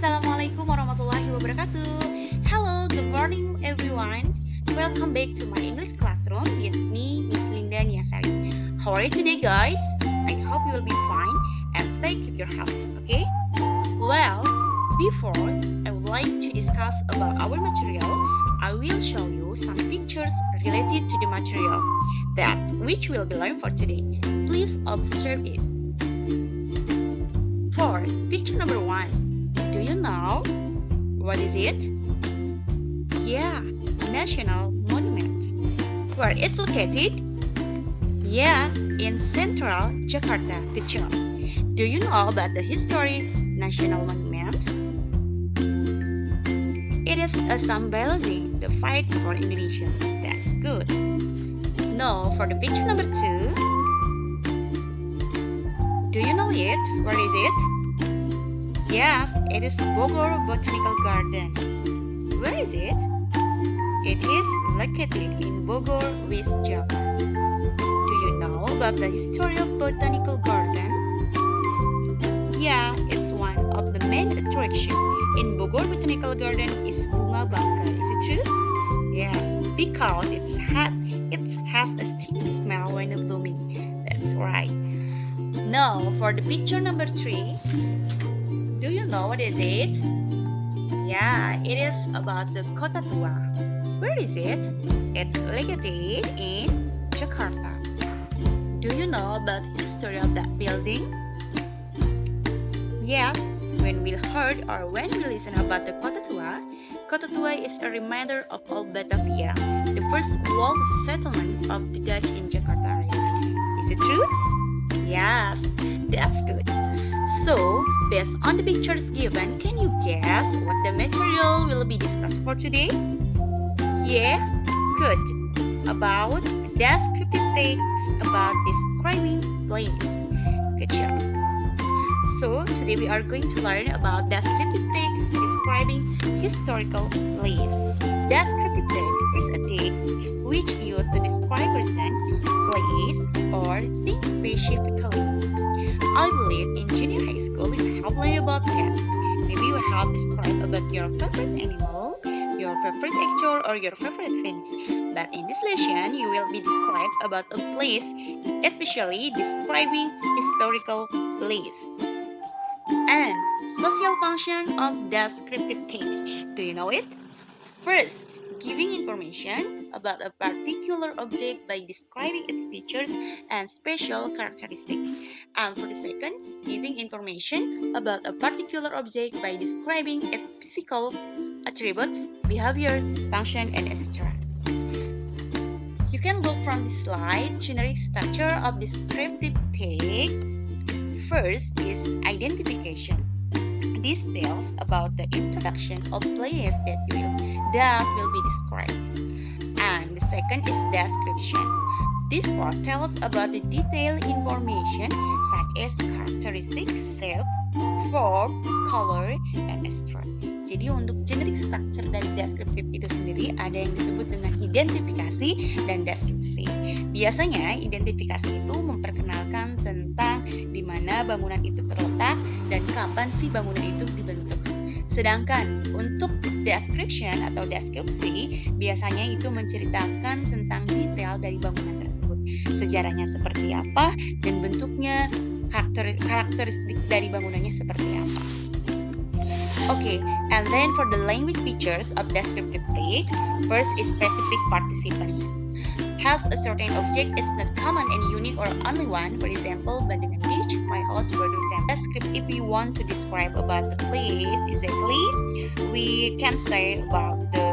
Assalamualaikum warahmatullahi wabarakatuh. Hello, good morning everyone. Welcome back to my English classroom with me, Miss Linda Niasari. How are you today, guys? I hope you will be fine and stay keep your health, okay? Well, before I would like to discuss about our material, I will show you some pictures related to the material that which will be learned for today. Please observe it. For picture number 1. Do you know what is it? Yeah, National Monument. Where it's located? Yeah, in central Jakarta. Good job. Do you know about the historic National Monument? It is symbolizing the fight for Indonesia. That's good. Now, for the picture number 2. Do you know it? Where is it? Yes, it is Bogor Botanical Garden. Where is it? It is located in Bogor, West Java. Do you know about the history of Botanical Garden? Yeah, it's one of the main attractions in Bogor Botanical Garden is bunga bangkai. Is it true? Yes, because it has a stinky smell when blooming. That's right. Now, for the picture number 3. Do you know what is it? Yeah, it is about the Kota Tua. Where is it? It's located in Jakarta. Do you know about the history of that building? Yes, when we heard or when we listen about the Kota Tua is a reminder of old Batavia, the first walled settlement of the Dutch in Jakarta area. Is it true? Yes, that's good. So, based on the pictures given, can you guess what the material will be discussed for today? Yeah, good. About descriptive text about describing place. Good job. So, today we are going to learn about descriptive text describing historical place. Descriptive text is a text which used to describe person, place, or thing specifically. I believe in junior high school you have learned about that. Maybe you have described about your favorite animal, your favorite actor, or your favorite things. But in this lesson, you will be described about a place, especially describing historical place. And social function of descriptive text. Do you know it? First, giving information about a particular object by describing its features and special characteristics. And for the second, giving information about a particular object by describing its physical attributes, behavior, function, and etc. You can look from the slide generic structure of descriptive text. First is identification. This tells about the introduction of place that will be described. And the second is description. This part tells about the detailed information such as characteristics, shape, form, color, and etc. Jadi untuk generic structure dari deskriptif itu sendiri ada yang disebut dengan identifikasi dan deskripsi. Biasanya identifikasi itu memperkenalkan tentang di mana bangunan itu terletak dan kapan sih bangunan itu dibentuk. Sedangkan untuk description atau deskripsi biasanya itu menceritakan tentang detail dari bangunan tersebut. Sejarahnya seperti apa dan bentuknya, karakteristik dari bangunannya seperti apa. Okay, and then for the language features of descriptive text, first is specific participant. Has a certain object is not common and unique or only one. For example, Bandungan Beach, my house, Borobudur Temple. If we want to describe about the place exactly, we can say about the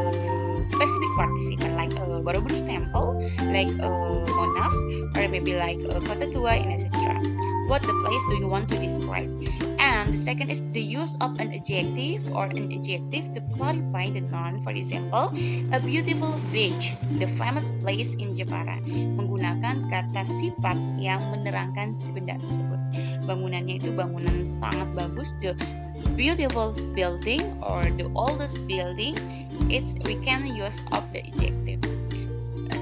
specific participant like Borobudur Temple, like Monas, or maybe like Kota Tua, and etc. What the place do you want to describe? And the second is the use of an adjective or an adjective to clarify the noun. For example, a beautiful beach, the famous place in Jepara. Menggunakan kata sifat yang menerangkan si benda tersebut. Bangunannya itu bangunan sangat bagus, the beautiful building or the oldest building. We can use of the adjective.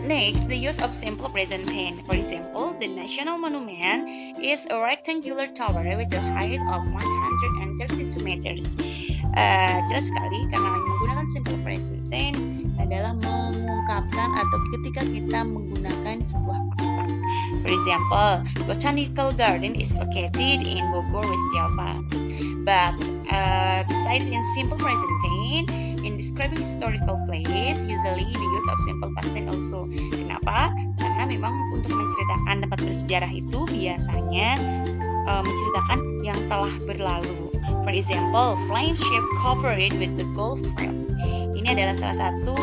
Next, the use of simple present tense. For example, the national monument is a rectangular tower with a height of 132 meters. Jelas sekali karena menggunakan simple present tense adalah mengungkapkan atau ketika kita menggunakan sebuah fakta. For example, botanical garden is located in Bogor, West Java. But besides in simple present tense, in describing historical place, usually the use of simple past tense also. Kenapa? Karena memang untuk menceritakan tempat bersejarah itu biasanya menceritakan yang telah berlalu. For example, flame ship covered with the gold frame. Ini adalah salah satu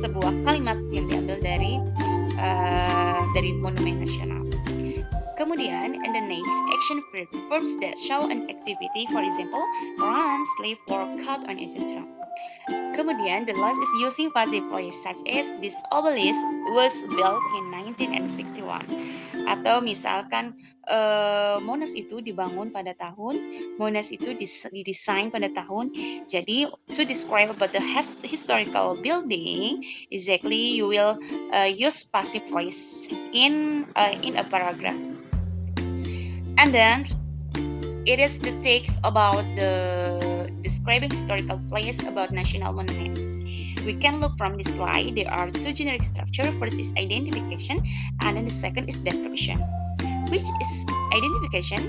sebuah kalimat yang diambil dari Monumen Nasional. Kemudian, in the next, action verbs that show an activity, for example, run, sleep, work, cut, on, etc. Kemudian, the last is using passive voice, such as this obelisk was built in 1961. Atau misalkan Monas itu dibangun pada tahun, Monas itu didesain pada tahun. Jadi, to describe about the historical building, exactly you will use passive voice in a paragraph. And then it is the text about the describing historical place about national monuments. We can look from this slide. There are two generic structures. First is identification, and then the second is description. Which is identification?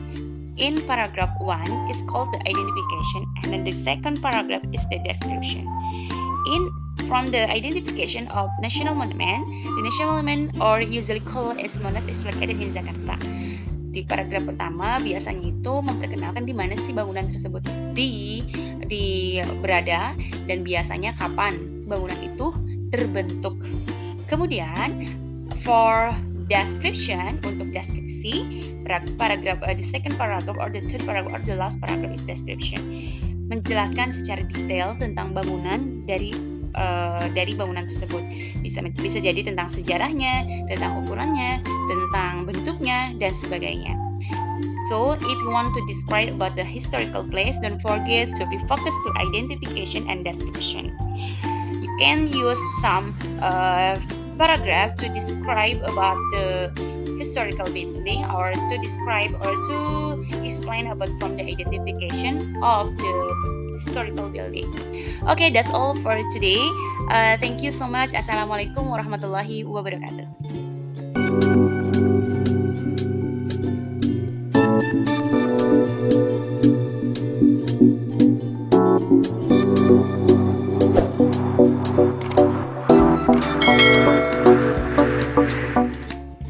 In paragraph 1 is called the identification, and then the second paragraph is the description. From the identification of national monument, the national monument, or usually called as Monas, is located in Jakarta. Di paragraf pertama biasanya itu memperkenalkan di mana sih bangunan tersebut berada dan biasanya kapan bangunan itu terbentuk. Kemudian for description, untuk deskripsi, paragraf the second paragraph or the third paragraph or the last paragraph is description. Menjelaskan secara detail tentang bangunan dari bangunan tersebut. Bisa jadi tentang sejarahnya, tentang ukurannya, tentang bentuknya, dan sebagainya. So, if you want to describe about the historical place, don't forget to be focused to identification and description. You can use some paragraph to describe about the historical building, or to describe or to explain about from the identification of the historical building. Okay, that's all for today. Thank you so much. Assalamualaikum warahmatullahi wabarakatuh.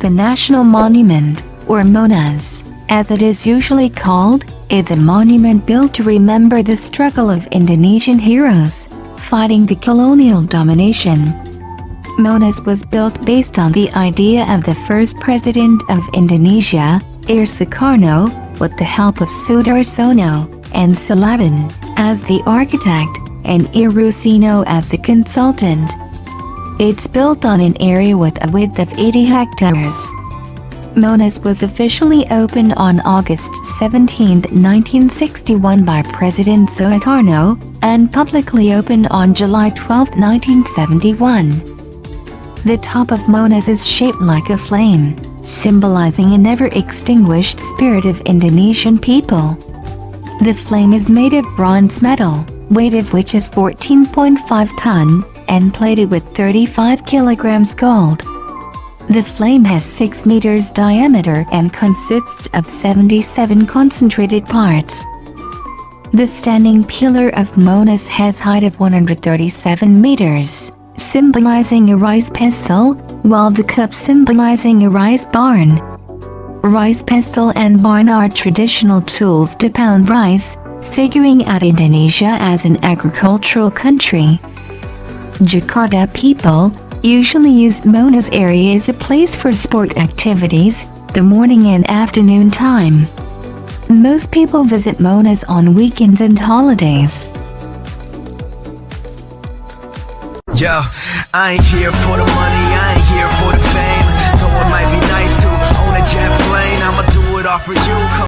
The National Monument, or Monas, as it is usually called, is a monument built to remember the struggle of Indonesian heroes fighting the colonial domination. Monas was built based on the idea of the first president of Indonesia, Soekarno, with the help of Sudarsono and Saladin as the architect and Rusino as the consultant. It's built on an area with a width of 80 hectares. Monas was officially opened on August 17, 1961 by President Sukarno, and publicly opened on July 12, 1971. The top of Monas is shaped like a flame, symbolizing a never-extinguished spirit of Indonesian people. The flame is made of bronze metal, weight of which is 14.5 ton, and plated with 35 kilograms gold. The flame has 6 meters diameter and consists of 77 concentrated parts. The standing pillar of Monas has height of 137 meters, symbolizing a rice pestle, while the cup symbolizing a rice barn. Rice pestle and barn are traditional tools to pound rice, figuring out Indonesia as an agricultural country. Jakarta people usually use Monas area as a place for sport activities, the morning and afternoon time. Most people visit Monas on weekends and holidays. Yo, I ain't here for the money, I ain't here for the fame. Though it might be nice to own a jet plane, I'ma do it all for you.